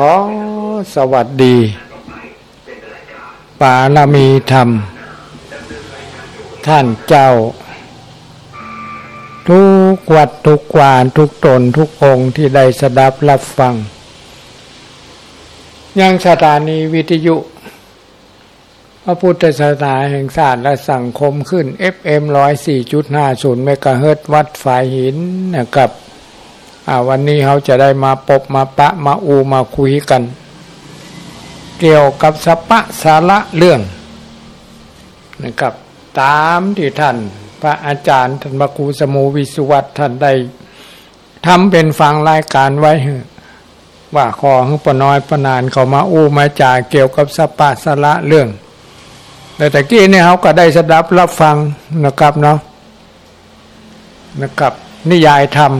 ขอสวัสดีปาลมีธรรมท่านเจ้าทุกวัดทุกวานทุกตนทุกองค์ที่ได้สดับรับฟังยังสถานีวิทยุพระพุทธศาสนาแห่งชาติและสังคมขึ้น FM 104.50 เมกะเฮิรตซ์วัดฝายหินนะครับวันนี้เขาจะได้มาพบมาปะมามาคุยกันเกี่ยวกับสัพพะสาระเรื่องนะครับตามที่ท่านพระอาจารย์ท่านพระครูสมุวิสุวัตท่านได้ทำเป็นฟังรายการไว้ว่าขอให้ปน้อยปนานเขามามาจ่าเกี่ยวกับสัพพะสาระเรื่องแต่ตะกี้เนี่ยเขาก็ได้สดับรับฟังนะครับเนาะนะครับนิยายธรรม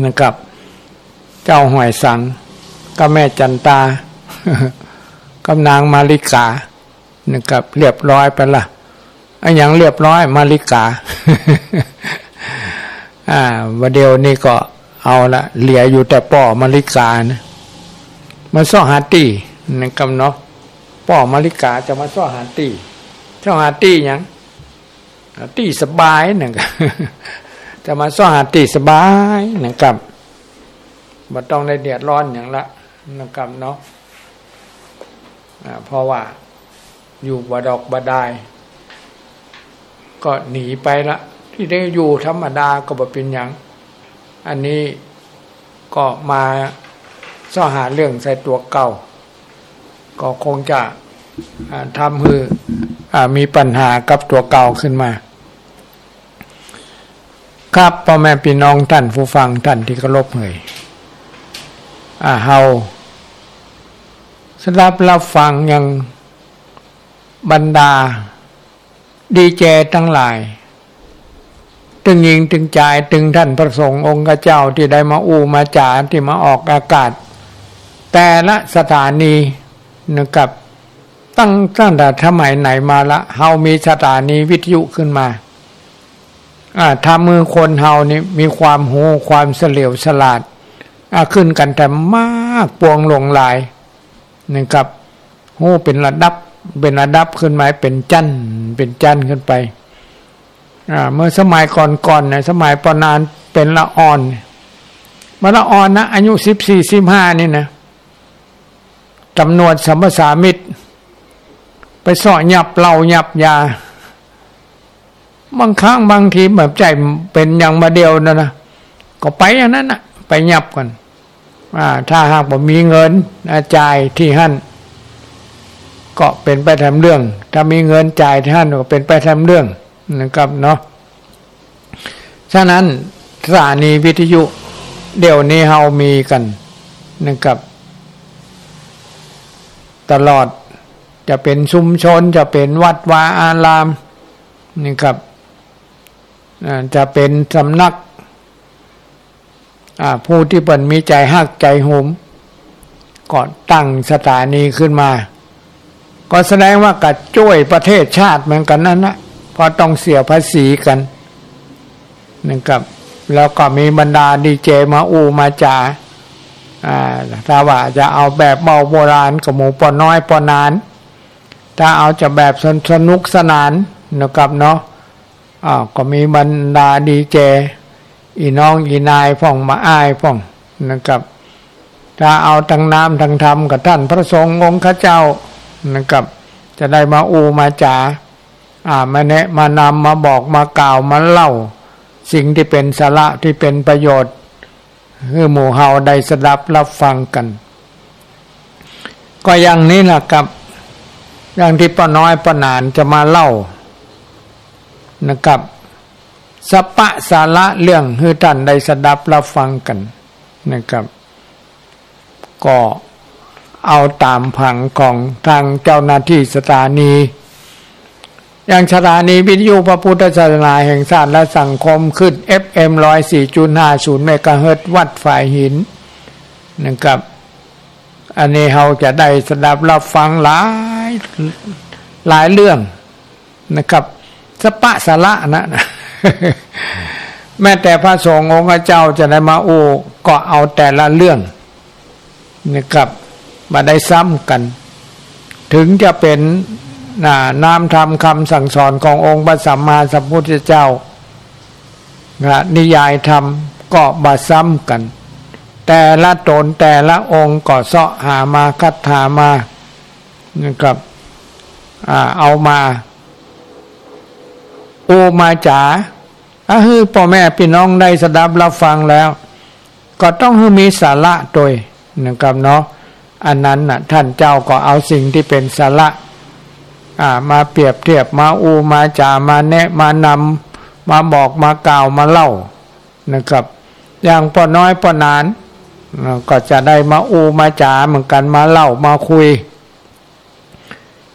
นะครับเจ้าหอยสังกับแม่จันตา กับนางมาริกานะครับเรียบร้อยไปละอย่างเรียบร้อยมาริกา วันเดียวนี่ก็เอาละเหลืออยู่แต่ป่อมาริกานะมาซ่อหาตีนะครับเนาะป่อมาริกาจะมาซ่อหาตีซ่อหาตียังตีสบายนะครับ จะมาซ่อหาตีสบายนะครับบ่ต้องได้เดือดร้อนอย่างละนะครับเนาะเพราะว่าอยู่บ่ดอกบ่ได้ก็หนีไปละที่ได้อยู่ธรรมดาก็บ่เป็นหยังอันนี้ก็มาซ่อหาเรื่องใส่ตัวเก่าก็คงจะทำให้มีปัญหากับตัวเก่าขึ้นมาครับพ่อแม่พี่น้องท่านผู้ฟังท่านที่เคารพเฮาสดับรับฟังยังบรรดาดีเจทั้งหลายตึงยิงตึงใจตึงท่านพระสงฆ์องค์เจ้าที่ได้มามาจ่าที่มาออกอากาศแต่ละสถานีนะครับตั้งแต่สมัยไหนมาละเฮามีสถานีวิทยุขึ้นมาทำมือคนเฮานี่มีความหูความเฉลียวฉลาดขึ้นกันแต่มากปวงหลงหลายนะครับหูเป็นระดับขึ้นมาเป็นจั่นขึ้นไปเมื่อสมัยก่อนเนี่ยสมัยปนานเป็นละอ่อนมาละอ่อนนะอายุ14-15นี่นะจำนวนสัมภาษามิตรไปสอหยับเหล้าหยับยาบางครั้งบางทีแบบใจเป็นอย่างมาเดียวนะก็ไปอย่างนั้นนะไปหยับกันถ้าหากว่ามีเงินจ่ายที่หั่นก็เป็นไปทำเรื่องถ้ามีเงินจ่ายที่หั่นก็เป็นไปทำเรื่องนะครับเนาะฉะนั้นสถานีวิทยุเดี๋ยวนี้เฮามีกันนะครับตลอดจะเป็นชุมชนจะเป็นวัดวาอารามนะครับจะเป็นสำนักผู้ที่เปิ่นมีใจฮักใจโหมก็ตั้งสถานีขึ้นมาก็แสดงว่ากัดช่วยประเทศชาติเหมือนกันนั่นนะเพราะต้องเสียภาษีกันนะครับแล้วก็มีบรรดาดีเจมามาจ่าถ้าว่าจะเอาแบบเบาโบราณกับหมูปอน้อยปอนานถ้าเอาจะแบบสนุกสนานนะครับเนาะก็มีบรรดาดีเจอีน้องอีนายพ่องมาอ้ายพ่องนะครับถ้าเอาทั้งน้ำทั้งธรรมกับท่านพระสงฆ์องค์ข้าเจ้านะครับจะได้มามาจ่ามาแนะมานำมาบอกมากล่าวมาเล่าสิ่งที่เป็นสาระที่เป็นประโยชน์ให้หมู่เฮาได้สดับรับฟังกันก็อย่างนี้แหละครับอย่างที่ป้าน้อยป้านานจะมาเล่านะครับสัพพะสาระเรื่องให้ท่านได้สดับรับฟังกันนะครับก็เอาตามผังของทางเจ้าหน้าที่สถานีอย่างสถานีวิทยุพระพุทธศาสนาแห่งชาติและสังคมขึ้น FM 104.50 เมกะเฮิรตซ์วัดฝายหินนะครับอันนี้เราจะได้สดับรับฟังหลายเรื่องนะครับสัพพะสาระนะ แม้แต่พระสงฆ์องค์เจ้าจะได้มาก็เอาแต่ละเรื่อง นะครับมาได้ซ้ำกันถึงจะเป็นนามธรรมคำสั่งสอนขององค์พระสัมมาสัมพุทธเจ้านิยายธรรมก็บาซ้ำกันแต่ละตนแต่ละองค์ก็เสาะหามาคัดหามานะครับเอามามาจ๋าฮือพ่อแม่พี่น้องได้สดับรับฟังแล้วก็ต้องให้มีสาระโดยนะครับเนาะอันนั้นน่ะท่านเจ้าก็เอาสิ่งที่เป็นสาระมาเปรียบเทียบมามาจ๋ามาแนะมานำมาบอกมากล่าวมาเล่านะครับอย่างพ่อน้อยพ่อนานก็จะได้มามาจ๋าเหมือนกันมาเล่ามาคุย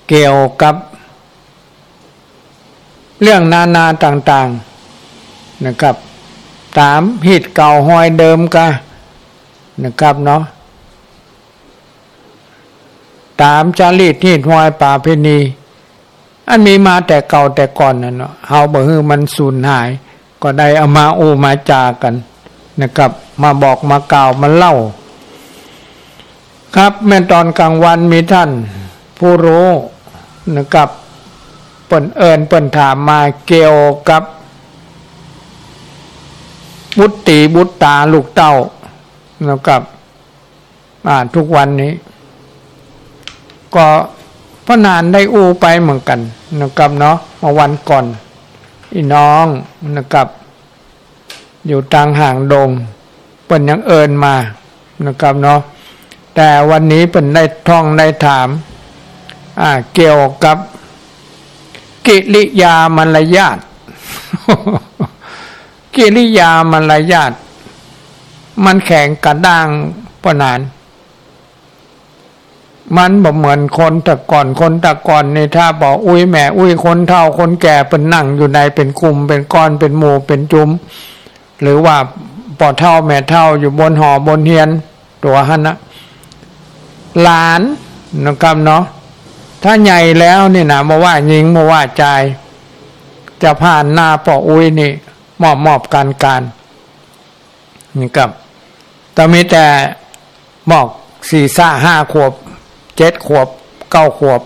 เกี่ยวกับเรื่องนาต่างๆนะครับตามหิตเก่าหอยเดิมกันนะครับเนาะตามจารีตหิตหอยป่าเพณีอันมีมาแต่เก่าแต่ก่อนนั่นเนาะเฮาบ่ฮือมันสูญหายก็ได้เอามามาจากันนะครับมาบอกมากล่าวมาเล่าครับแม้ตอนกลางวันมีท่านผู้รู้นะครับเปิ้นเปิ้นถามมาเกี่ยวกับบุตรีบุตตาลูกเต้านะครับทุกวันนี้ก็พระนานได้ไปเหมือนกันนะครับเนาะมาวันก่อนอีน้องนะครับอยู่ทางห่างดงเปิ้นยังมานะครับเนาะแต่วันนี้เปิ้นได้ท่องได้ถามเกี่ยวกับกิริยามารยาท กิริยามารยาทมันแข็งกระด้างปนานมันบ่เหมือนคนแต่ก่อนในถ้าบอกแม่คนเฒ่าคนแก่เป็นนั่งอยู่ในเป็นกลุ่มเป็นก้อนเป็นหมู่เป็นจุมหรือว่าพ่อเฒ่าแม่เฒ่าอยู่บนหอบนเฮียนตัวหั่นนะหลานนะครับเนาะถ้าใหญ่แล้วนี่นะมาว่าหญิงมาว่าชายจะผ่านหน้าพ่อนี่มอบการนี่ครับแต่มีแต่บอก4-5 ขวบ7 ขวบ9 ขวบ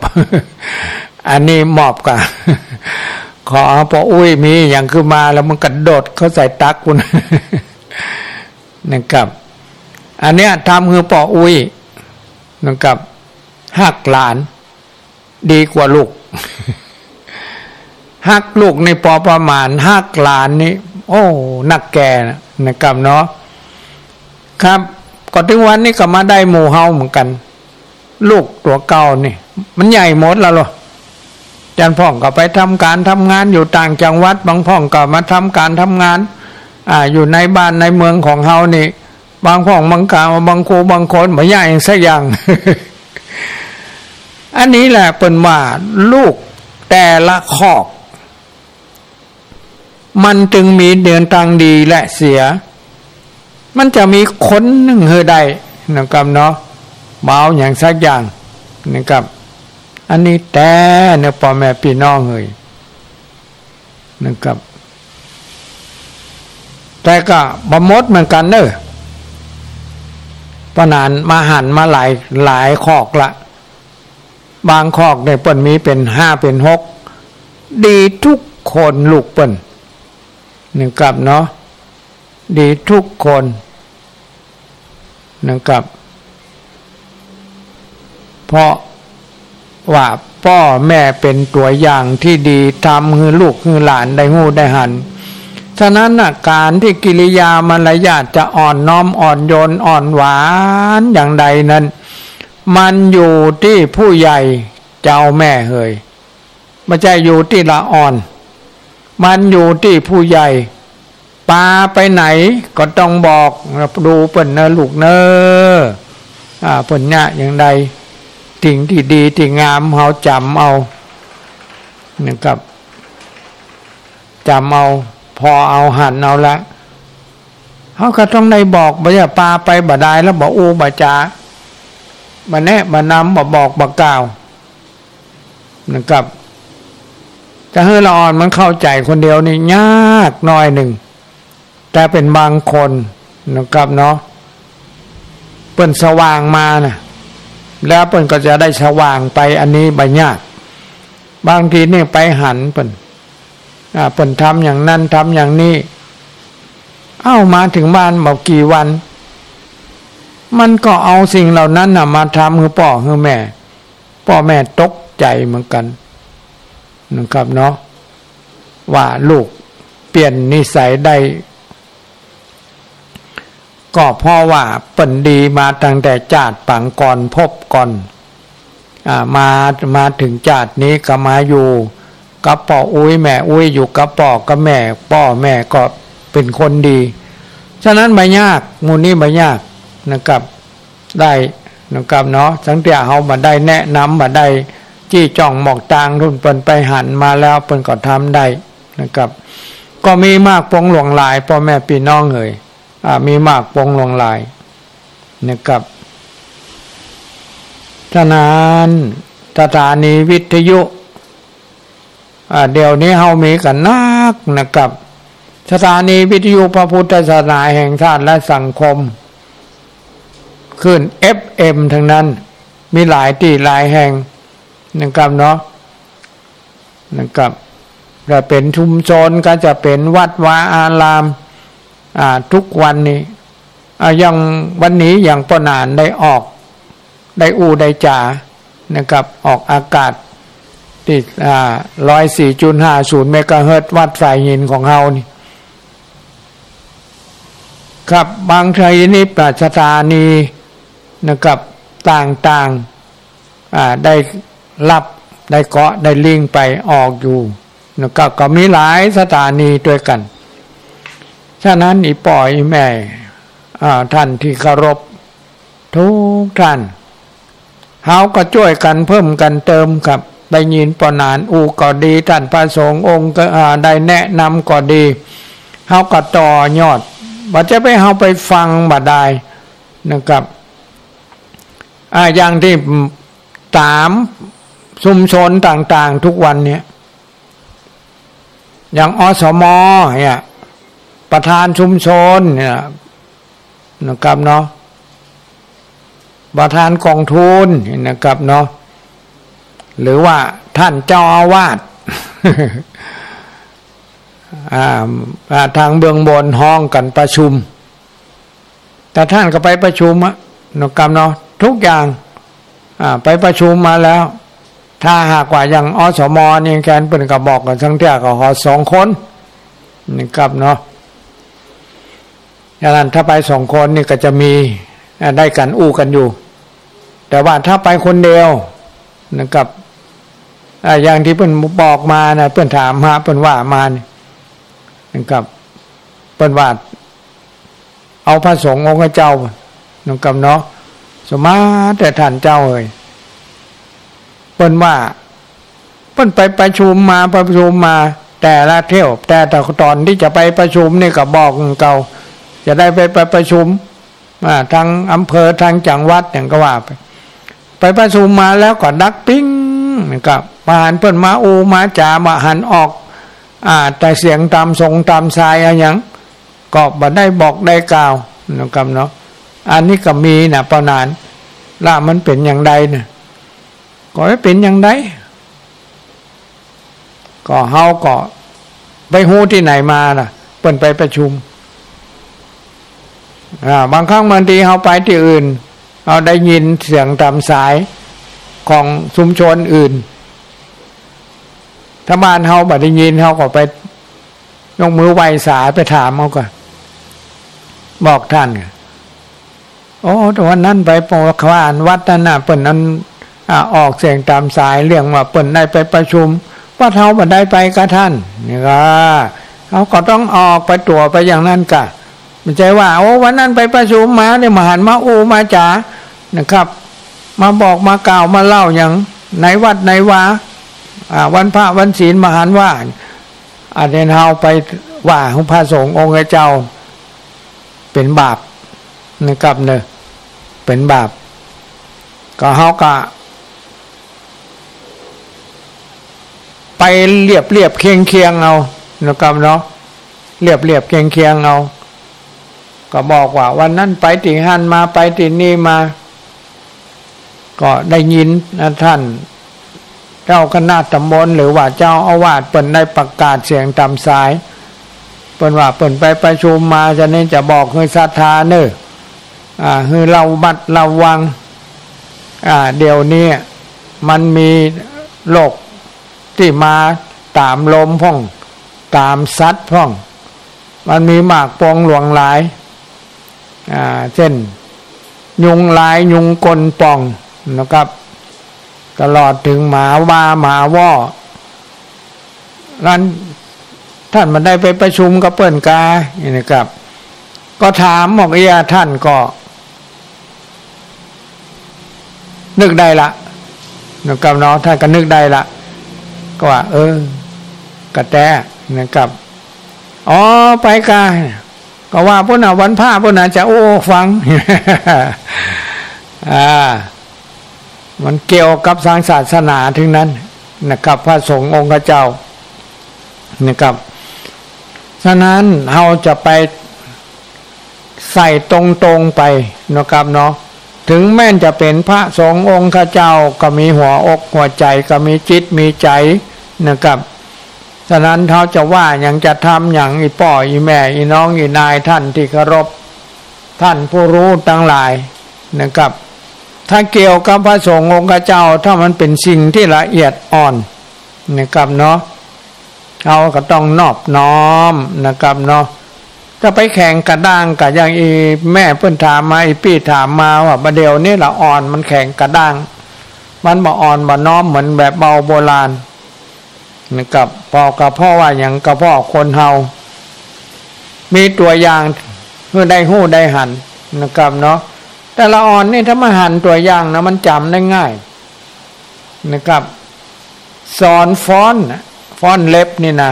อันนี้มอบกัน ขอพ่อมีอย่างคือมาแล้วมันกระโดดเขาใส่ตักคุณ นะครับอันเนี้ยทำคือพ่อนะครับหักหลานดีกว่าลูก หักลูกในพอประมาณหักหลานนี่นักแก่นะครับเนาะครับก็ถึงวันนี้ก็มาได้หมู่เฮาเหมือนกันลูกตัวเก่านี่มันใหญ่หมดแล้วหรอจันพ่องก็ไปทำการทำงานอยู่ต่างจังหวัดบางพ่องก็มาทำการทำงานอยู่ในบ้านในเมืองของเฮานี่บางพ่องบางกาบางครูบางคนบ่ใหญ่สักอย่าง อันนี้แหละเป็นว่าลูกแต่ละคอกมันจึงมีเดินทางดีและเสียมันจะมีคนหนึ่งเฮอใดนะครับเนาะเบาอย่างสักอย่างนะครับอันนี้แต่เนี่ยพ่อแม่พี่น้องเฮยนะครับแต่ก็บ่หมดเหมือนกันเนอะปนานมาหันมาหลายคอกละบางคอกเนี่ยเปิ้นมีเป็น5เป็น6ดีทุกคนลูกเปิ้นนะครับเนาะดีทุกคนนะครับเพราะว่าพ่อแม่เป็นตัวอย่างที่ดีทำให้ลูกให้หลานได้หู้ได้หันฉะนั้นการที่กิริยามารยาทจะอ่อนน้อมอ่อนโยนอ่อนหวานอย่างใดนั้นมันอยู่ที่ผู้ใหญ่เจ้าแม่เฮยไม่ใช่อยู่ที่ละอ่อนมันอยู่ที่ผู้ใหญ่ปาไปไหนก็ต้องบอกดูเปิ้นนะลูกเนอเปิ้นเนี่ยอย่างใดสิ่งที่ดีที่งามเฮาจำเอานะครับจำเอาพอเอาหันเอาละเฮาก็ต้องได้บอกบ่อย่าปาไปบ่ได้แล้วบ่บ่จาบ่แนะบ่นำบ่บอกบ่กล่าวนะครับจะให้ละอ่อนมันเข้าใจคนเดียวนี่ยากน้อยหนึ่งแต่เป็นบางคนนะครับเนาะ เปิ้นสว่างมานะแล้วเปิ้นก็จะได้สว่างไปอันนี้บ่ยากบางทีนี่ไปหันเปิ้นทำอย่างนั้นทำอย่างนี้มาถึงบ้านบอกกี่วันมันก็เอาสิ่งเหล่านั้นมาทำให้พ่อให้แม่ตกใจเหมือนกันนะครับเนาะว่าลูกเปลี่ยนนิสัยได้ก็เพราะว่าเปิ้นดีมาตั้งแต่ชาติปางก่อนพบก่อนมาถึงชาตินี้ก็มาอยู่กับพ่ออุ้ยแม่อุ้ยอยู่กับพ่อกับแม่พ่อแม่ก็เป็นคนดีฉะนั้นไม่ยากมูนี้ไม่ยากนะครับได้นะครับเนาะสังเกตเฮามาได้แนะนำมาได้จี้จ้องหมอกตางรุ่นเปิ้นไปหันมาแล้วเปิ้นก็ทำได้นะครับก็มีมากปองหลวงหลายพ่อแม่พี่น้องเอ่ยมีมากปองหลวงหลายนะครับฉะนั้นสถานีวิทยุเดี๋ยวนี้เฮามีกันนักนะครับสถานีวิทยุพระพุทธศาสนาแห่งชาติและสังคมขึ้น FM ทั้งนั้นมีหลายที่หลายแห่งนะครับเนาะนะครับจะเป็นชุมชนก็จะเป็นวัดวาอารามทุกวันนี้อย่างวันนี้อย่างปนานได้ออกได้ได้จ่านะครับออกอากาศที่104.50 เมกะเฮิรตซ์วัดสายหินของเฮานี่ครับบางทีนี่สถานีนะครับต่างๆได้รับได้เกาะได้ลิงก์ไปออกอยู่นะครับก็มีหลายสถานีด้วยกันฉะนั้นอีป่อยแม่ท่านที่เคารพทุกท่านเฮาก็ช่วยกันเพิ่มกันเติมครับได้ยินปนานก็ดีท่านพระสงฆ์องค์ก็ได้แนะนำก็ดีเฮาก็ต่อยอดว่าจะไปเฮาไปฟังบ่ได้นะครับอย่างที่ตามชุมชนต่างๆทุกวันเนี่ยอย่างอสมเนี่ยประธานชุมชนเนี่ยนะครับเนาะประธานกองทุนนะครับเนาะหรือว่าท่านเจ้าอาวาส ทางเบื้องบนห้องกันประชุมแต่ท่านก็ไปประชุมนะครับเนาะทุกอย่างไปประชุมมาแล้วถ้าหากว่าอย่างอสมนี่แกนเปิ้นก็บอกกันทั้งเที่ยก็2 คนนะครับเนาะอย่างนั้นถ้าไป2 คนนี่ก็จะมีได้กันกันอยู่แต่ว่าถ้าไปคนเดียวนะครับอย่างที่เพิ่นบอกมานะเพิ่นถามหาเพิ่นว่ามานะครับเพิ่นว่าเอาพระสงฆ์องค์เจ้านะครับเนาะสมาแต่ท่านเจ้าเอ่ยเพิ่นว่าเพิ่นไปประชุมมาแต่ละเที่ยวแต่ตอนที่จะไปประชุมนี่ก็บอกเก่าจะได้ไปประชุมทางอำเภอทางจังหวัดอย่างก็ว่าไปประชุมมาแล้วก็ดักปิ้งนะครับมาหันเพิ่นมามาจ่ามาหันออกแต่เสียงตามทรงตามสายอะไรอย่างก็บ่ได้บอกได้กล่าวนะครับเนาะอันนี้ก็มีนะปนานล่ะมันเป็นอย่างใดเนี่ยก็เป็นอย่างใดก็เฮาก็ไปฮู้ที่ไหนมาน่ะเพิ่นไปประชุมบางครั้งบางทีเฮาไปที่อื่นเราได้ยินเสียงตามสายของชุมชนอื่นถ้าบ้านเฮาบ่ได้ยินเฮาก็ไปยกมือไหว้สาไปถามเฮาก็บอกท่านแต่วันนั้นไปปกควานวัดนั่นน่ะเปิ้นนั้นออกเสียงตามสายเรื่องว่าเปิ้นได้ไปประชุมว่าเฮาบ่ได้ไปกับท่านนี่ก็เฮาก็ต้องออกไปตัวไปอย่างนั้นกะไม่ใช่ว่าวันนั้นไปประชุมมาเนี่ยมาหันมามาจ๋านะครับมาบอกมากล่าวมาเล่าอย่างไหนวัดไหนวาวันพระวันศีลมาหันว่าเดนเฮาไปว่าของพระสงฆ์องค์เจ้าเป็นบาปนะครับเนอะเป็นบาปก็เฮาก็ไปเรียบเคียงเอานะครับเนาะเรียบเคียงเอา ก็บอกว่าวันนั้นไปที่ฮั่นมาไปที่นี่มาก็ได้ยินนะท่านเจ้าคณะตำบลหรือว่าเจ้าอาวาสเปิ่นได้ประกาศเสียงตามสายเปิ่นว่าเปิ่นไปประชุมมาจะนี่จะบอกให้ศรัทธาเนอะให้เราบัดระวังเดี๋ยวนี้มันมีโรคที่มาตามลมพ่องตามสัตว์พ่องมันมีหมากปองหลวงหลายเช่นยุงลายยุงกลป่องนะครับตลอดถึงหมาบ้าหมาว่อนั้นท่านมันได้ไปประชุมกับเปิ้นกานี่นะครับก็ถามบอกท่านก็นึกได้ละนะครับเนาะท่านก็นึกได้ละก็ว่ากระแตนะครับอ๋อไปกาก็ว่าพวกน่ะวันพระพวกน่ะจะโอ้ฟัง มันเกี่ยวกับทางศาสนาถึงนั้นนะครับพระสงฆ์องค์เจ้านะครับฉะนั้นเราจะไปใส่ตรงๆไปนะครับเนาะถึงแม้จะเป็นพระสงฆ์องค์เจ้าก็มีหัวอกหัวใจก็มีจิตมีใจนะครับฉะนั้นเขาจะว่าอย่างจะทำอย่างอีพ่ออีแม่อีน้องอีนายท่านที่เคารพท่านผู้รู้ทั้งหลายนะครับถ้าเกี่ยวกับพระสงฆ์องค์เจ้าถ้ามันเป็นสิ่งที่ละเอียดอ่อนนะครับเนาะเราก็ต้องนอบน้อมนะครับเนาะจะไปแข่งกระด้างกับอย่างอีแม่เพิ่นถามมาอีพี่ถามมาว่าประเดี๋ยวนี้ละอ่อนมันแข่งกระด้างมันบ่อ่อนบ่น้อมเหมือนแบบเบาโบราณนะครับพอกับพ่อว่าอย่างกับพ่อคนเฮามีตัวอย่างเพื่อได้หู้ได้หันนะครับเนาะแต่ละอ่อนนี่ถ้ามาหันตัวอย่างนะมันจำได้ง่ายนะครับสอนฟ้อนเล็บนี่นะ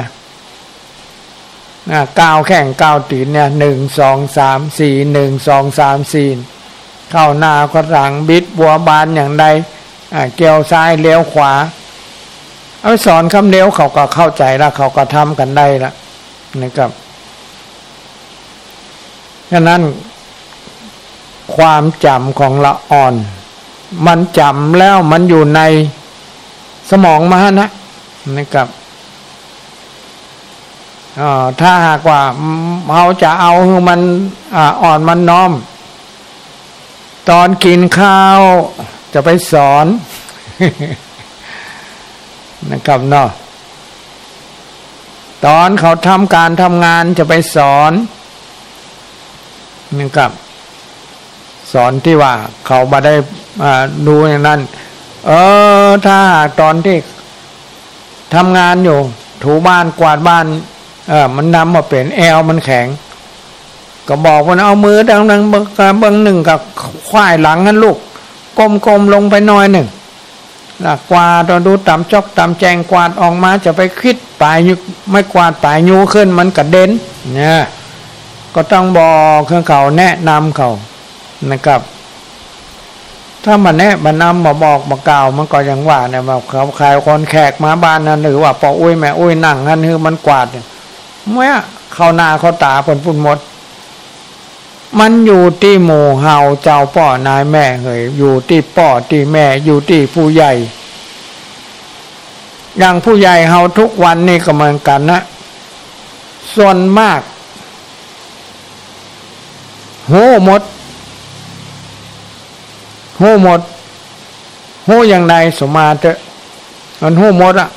ก้าวแข่งก้าวตีนเนี่ย1 2 3 4 1 2 3 4เข้าหน้าก็หลังบิดบัวบานอย่างใดเกี่ยวซ้ายเลี้ยวขวาเอาสอนคำเดียวเขาก็เข้าใจแล้วเขาก็ทำกันได้ละนะครับฉะนั้นความจำของละอ่อนมันจำแล้วมันอยู่ในสมองมหานะครับถ้าหากว่าเราจะเอามันอ่อนมันน้อมตอนกินข้าวจะไปสอน นะครับเนาะตอนเขาทำการทำงานจะไปสอนนะครับสอนที่ว่าเขามาได้ดูอย่างนั้นถ้าตอนที่ทำงานอยู่ถูบ้านกวาดบ้านมันนำมาเป็นแอลมันแข็งก็บอกว่าเอามือดังๆเบิ้งหนึ่งกับควายหลังนั่นลูกก้มลงไปหน่อยหนึ่งกวาดดูต่ำจอกต่ำแจงกวาดออกมาจะไปคิดปลายไม่กวาดปลายยูขึ้นมันกระเด็นเนี่ยก็ต้องบอกเขาแนะนำเขานะครับถ้ามันแนะมันนำมาบอกมากล่าวมันก็ยังว่าเนี่ยมาเขาขายคนแขกมาบ้านนั่นหรือว่าปออุ้ยแม่อุ้ยนั่งนั่นคือมันกวาดเนี่ยเมื่อเขาหน้าเขาตาผลปุ่นหมดมันอยู่ที่หมู่เฮาเจ้าพ่อนายแม่เหยอยู่ที่พ่อที่แม่อยู่ที่ผู้ใหญ่อย่างผู้ใหญ่เฮาทุกวันนี่ก็เหมือนกันนะส่วนมากโหหมดอย่างใดสมาเถอะมันโหหมดอะ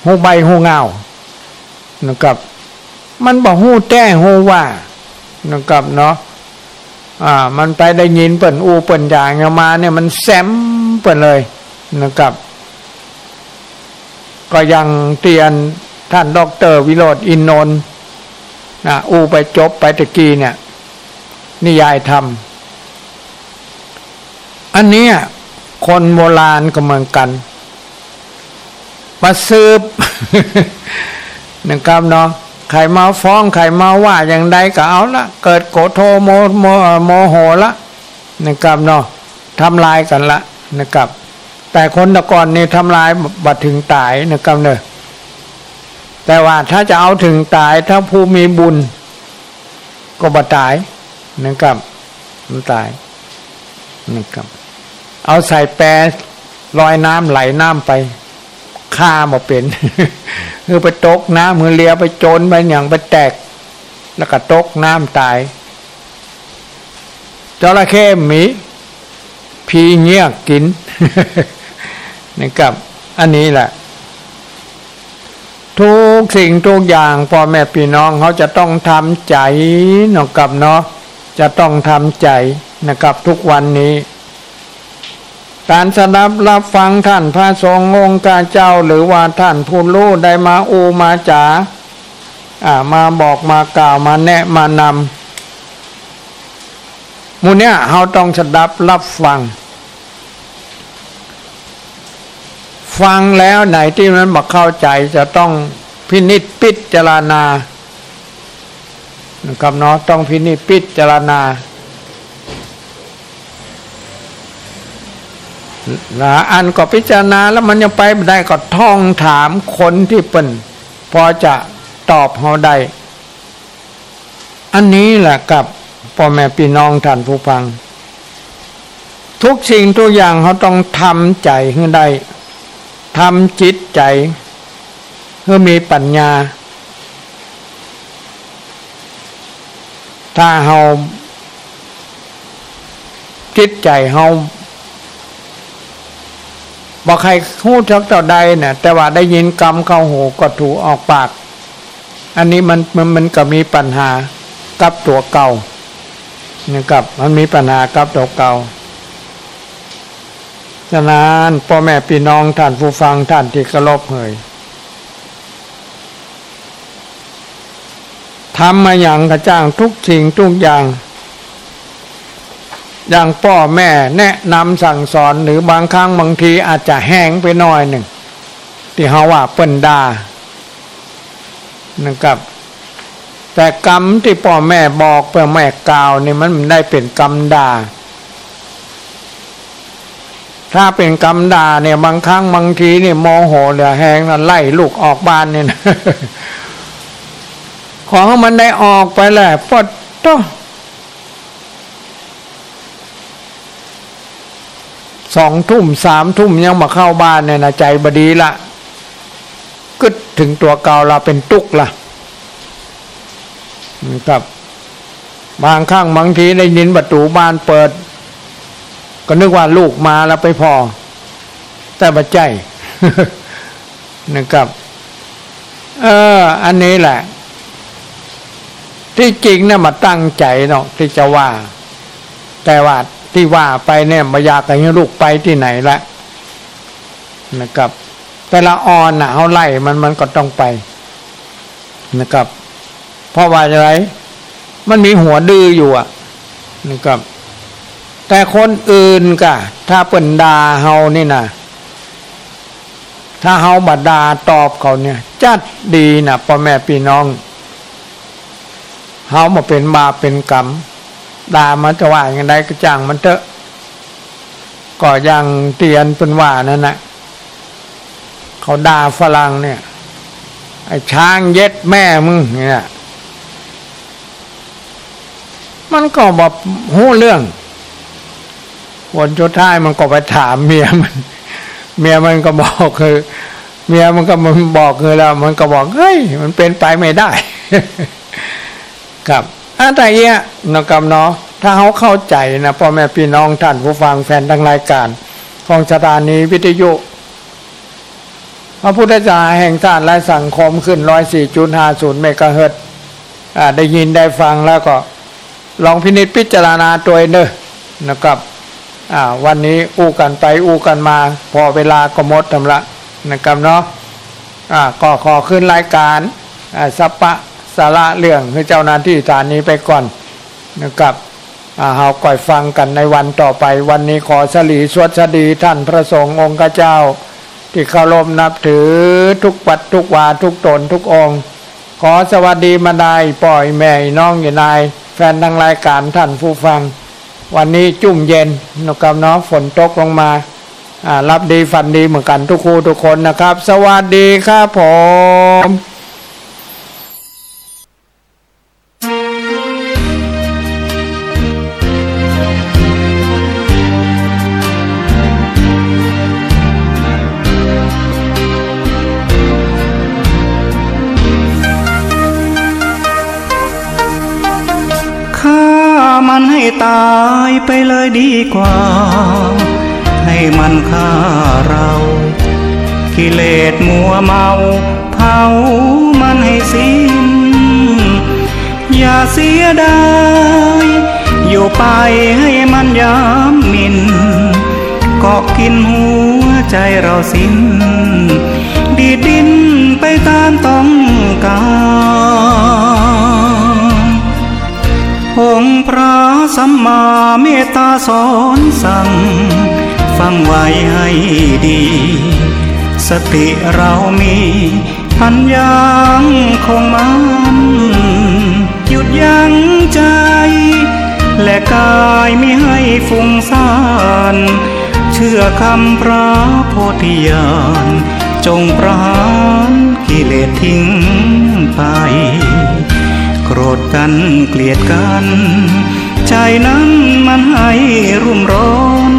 โหใบโหเงานะครับมันบอกโหแต้โหว่านะครับเนาะมันไปได้ยินเปิ่นเปิ่นอย่างมาเนี่ยมันแซมเปิ่นเลยนะครับก็ยังเตียนท่านดร.วิโรจน์อินนนท์ไปจบไปตะกี้เนี่ยนิยายธรรมอันนี้คนโบราณก็เหมือนกันมาสืบ นะครับเนาะใครมาฟ้องใครมาว่าอย่างใดก็เอาละเกิดโกรธโทโมโหละนะครับเนาะทำลายกันละนะครับแต่คนตะก่อนนี่ทำลายบัดถึงตายนะครับเนอะแต่ว่าถ้าจะเอาถึงตายถ้าผู้มีบุญ ก็บ่ตายนะครับมันตายนะครับเอาใส่แปรลอยน้ำไหลน้ำไปฆ่ามาเป็น คือไปตกน้ำมือเลียไปโจรไปอย่างไปแตกแล้วก็ตกน้ำตายจระเข้หมีพีเงี้ยกิน นะครับอันนี้แหละทุกสิ่งทุกอย่างพ่อแม่พี่น้องเขาจะต้องทำใจนะครับเนาะจะต้องทำใจนะครับทุกวันนี้การสดับรับฟังท่านพระสงฆ์องค์เจ้าหรือว่าท่านผู้รู้ได้มาอูมาจามาบอกมากล่าวมาแนะมานำหมู่เนี้ยเราต้องสดับรับฟังแล้วไหนที่มันบ่เข้าใจจะต้องพินิจพิจารณานะครับเนาะต้องพินิจพิจารณาอันก็พิจารณาแล้วมันยังไปไม่ได้ก็ท่องถามคนที่เป็นพอจะตอบเราได้อันนี้แหละกับพ่อแม่พี่น้องท่านผู้ฟังทุกสิ่งทุกอย่างเขาต้องทำใจให้ได้ทำจิตใจเพื่อมีปัญญาถ้าเราจิตใจเราบอกใครพูดทักต่อใดเนี่ยแต่ว่าได้ยินกรรมเข้าหูก็ถูกออกปากอันนี้มันก็มีปัญหากับตัวเก่านะครับมันมีปัญหากับตัวเก่าฉะนั้นพ่อแม่พี่น้องท่านผู้ฟังท่านที่เคารพเอ่ยทำมาอย่างกระจ่างทุกสิ่งทุกอย่างอย่างพ่อแม่แนะนำสั่งสอนหรือบางครั้งบางทีอาจจะแห้งไปหน่อยหนึ่งที่เขาว่าเปิ้นด่านะครับแต่กรรมที่พ่อแม่บอกพ่อแม่กล่าวนี่มันได้เป็นกรรมด่าถ้าเป็นกรรมด่าเนี่ยบางครั้งบางทีนี่โมโหเหลือแหงแล้วไล่ลูกออกบ้านเนี่ยนะ ขอให้มันได้ออกไปแหละปดโต2 ทุ่ม 3 ทุ่มยังมาเข้าบ้านเนี่ยนะใจบดีละกึดถึงตัวเก่าเราเป็นตุกละนะครับบางครั้งบางทีได้ยินประตูบ้านเปิดก็นึกว่าลูกมาแล้วไปพอแต่บัดใจ นะครับอันนี้แหละที่จริงเนี่ยมาตั้งใจเนาะที่จะว่าแต่ว่าที่ว่าไปเนี่ยไม่อยากให้ลูกไปที่ไหนละนะครับแต่ละออนน่ะเขาไล่มันก็ต้องไปนะครับเพราะว่าอะไรมันมีหัวดื้ออยู่นะครับแต่คนอื่นก็ถ้าเปิ่นด่าเฮานี่นะถ้าเฮาบัดด่าตอบเขาเนี่ยจัดดีนะพ่อแม่พี่น้องเฮามาเป็นบาปเป็นกรรมด่ามันจะว่าอย่างไรก็จ้างมันเถอะก็ยังเตียนเป็นว่านั่นนะเขาด่าฝรั่งเนี่ยไอ้ช้างเย็ดแม่มึงเนี่ยมันก็บอกหู้เรื่องวันสุดท้ายมันก็ไปถามเมียมันก็บอกคือเมียมันก็มันบอกคือแล้วมันก็บอกเฮ้ยมันเป็นไปไม่ได้ ครับอะไรเงี้ยนะครับเนาะถ้าเขาเข้าใจนะพ่อแม่พี่น้องท่านผู้ฟังแฟนทั้งรายการของสถานีวิทยุพระพุทธเจ้าแห่งชาติและสังคมขึ้น 104.50 เมกะเฮิรตซ์ได้ยินได้ฟังแล้วก็ลองพินิจพิจารณาตัวเองเด้อนะครับวันนี้อู้กันไปอู้กันมาพอเวลาก็หมดทำละนะครับเนาะก็ขอขึ้นรายการสัปปะสาระเรื่องให้เจ้าหน้าที่ฐานนี้ไปก่อนนะครับเราก่อยฟังกันในวันต่อไปวันนี้ขอสลีสวดสดีท่านพระสงฆ์องค์เจ้าที่เคารพนับถือทุกปัดทุกวาทุกตนทุกองค์ขอสวัสดีมาได้ปล่อยแม่น้องอยู่นายแฟนทางรายการท่านผู้ฟังวันนี้จุ่มเย็นนะครับเนาะฝนตกลงมารับดีฝันดีเหมือนกันทุกคู่ทุกคนนะครับสวัสดีครับผม ตายไปเลยดีกว่าให้มันฆ่าเรากิเลสมัวเมาเผามันให้สิ้นอย่าเสียดายอยู่ไปให้มันย้ำมินเกาะกินหัวใจเราสิ้นดีดดิ้นไปตามต้องการองค์พระสัมมาเมตตาสอนสั่งฟังไว้ให้ดีสติเรามีพันยังคงมันหยุดยั้งใจและกายมิให้ฟุ้งซ่านเชื่อคำพระโพธิญาณจงประหารกิเลสทิ้งไปโกรธกันเกลียดกันใจนั้นมันให้รุ่มร้อน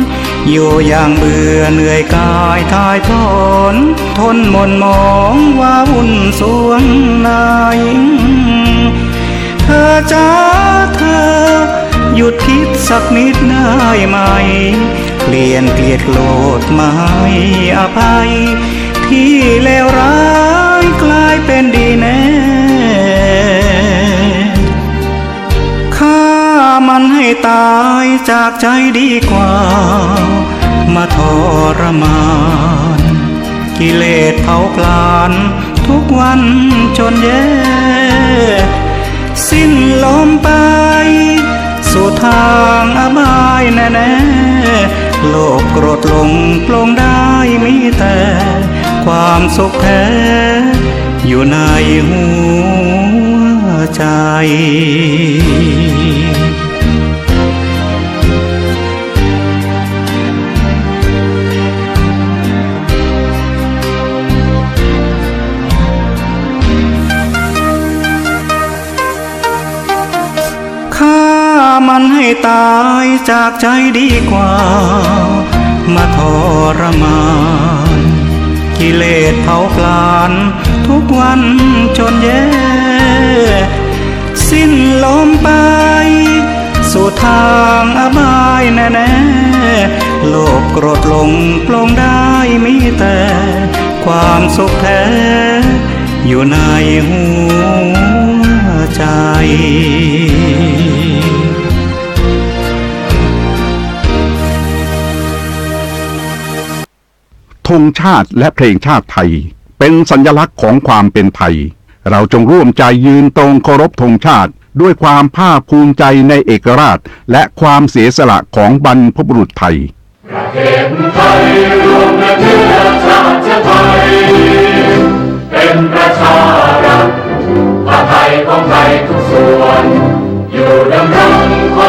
อยู่อย่างเบื่อเหนื่อยกายทายทอนทนหม่นมองว่าวุ่นสวงในเธอจ้าเธอหยุดคิดสักนิดได้ไหมเปลี่ยนเกลียดโกรธมาให้อภัยที่เลวร้ายกลายเป็นดีแน่ฆ่ามันให้ตายจากใจดีกว่ามาทรมานกิเลสเผาผลาญทุกวันจนแย่สิ้นลมไปสู่ทางอบายแน่ๆโลกโกรธลงปลงได้มีแต่ความสุขแท้อยู่ในหัวใจฆ่ามันให้ตายจากใจดีกว่ามาทรมานกิเลสเผาผลาญทุกวันจนแย่สิ้นลมไปสู่ทางอบายแน่ๆโลกโกรธลงปลงได้มีแต่ความสุขแท้อยู่ในหัวใจธงชาติและเพลงชาติไทยเป็นสัญลักษณ์ของความเป็นไทยเราจงร่วมใจยืนตรงเคารพธงชาติด้วยความภาคภูมิใจในเอกราชและความเสียสละของบรรพบุรุษไทยประเทศไทยรวมและเชื้อชาติไทยเป็นประชารัฐผ้าไทยของไทยทุกส่วนอยู่ดำรง